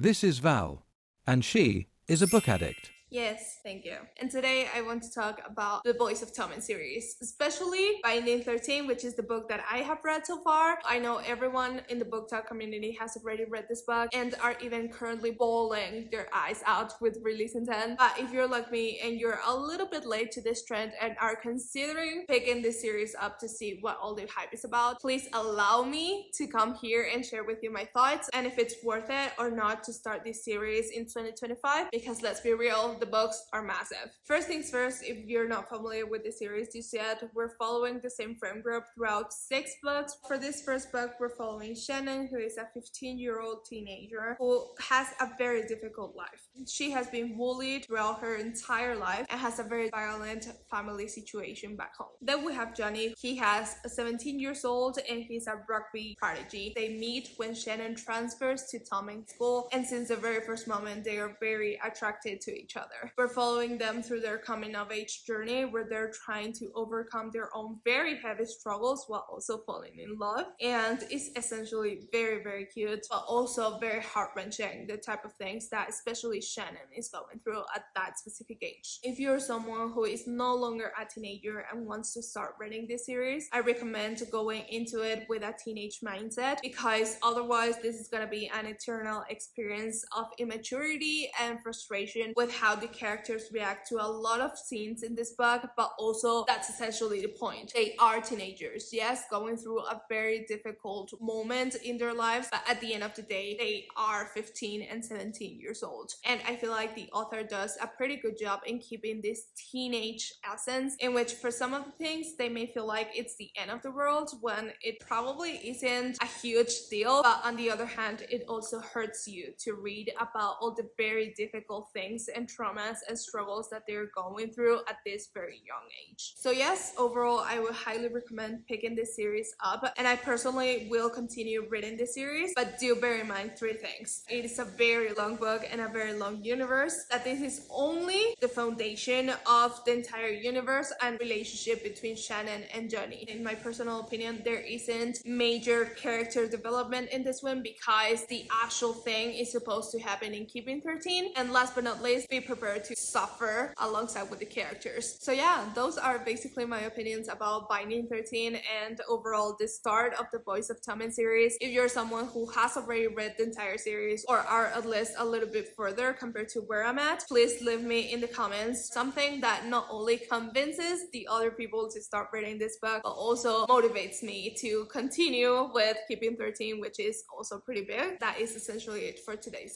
This is Val, and she is a book addict. Yes, thank you. And today I want to talk about the Boys of Tommen series, especially Binding 13, which is the book that I have read so far. I know everyone in the book talk community has already read this book and are even currently bawling their eyes out with release intent. But if you're like me and you're a little bit late to this trend and are considering picking this series up to see what all the hype is about, please allow me to come here and share with you my thoughts and if it's worth it or not to start this series in 2025, because let's be real, the books are massive. First things first, if you're not familiar with the series just yet, we're following the same frame group throughout 6 books. For this first book, we're following Shannon, who is a 15-year-old teenager who has a very difficult life. She has been bullied throughout her entire life and has a very violent family situation back home. Then we have Johnny. He has a 17 years old and he's a rugby prodigy. They meet when Shannon transfers to Tommen school, and since the very first moment they are very attracted to each other. We're following them through their coming of age journey where they're trying to overcome their own very heavy struggles while also falling in love, and it's essentially very cute but also very heart-wrenching, the type of things that especially Shannon is going through at that specific age. If you're someone who is no longer a teenager and wants to start reading this series, I recommend going into it with a teenage mindset, because otherwise this is gonna be an eternal experience of immaturity and frustration with how the characters react to a lot of scenes in this book. But also that's essentially the point. They are teenagers, yes, going through a very difficult moment in their lives, but at the end of the day they are 15 and 17 years old, and I feel like the author does a pretty good job in keeping this teenage essence, in which for some of the things they may feel like it's the end of the world when it probably isn't a huge deal, but on the other hand it also hurts you to read about all the very difficult things and traumas and struggles that they're going through at this very young age. So yes, overall I would highly recommend picking this series up, and I personally will continue reading this series, but do bear in mind 3 things. It is a very long book and a very long universe, that this is only the foundation of the entire universe and relationship between Shannon and Johnny. In my personal opinion, there isn't major character development in this one because the actual thing is supposed to happen in Keeping 13, and last but not least, be prepared to suffer alongside with the characters. So yeah, those are basically my opinions about Binding 13 and overall the start of the Boys of Tommen series. If you're someone who has already read the entire series or are at least a little bit further compared to where I'm at, please leave me in the comments something that not only convinces the other people to start reading this book, but also motivates me to continue with Keeping 13, which is also pretty big. That is essentially it for today's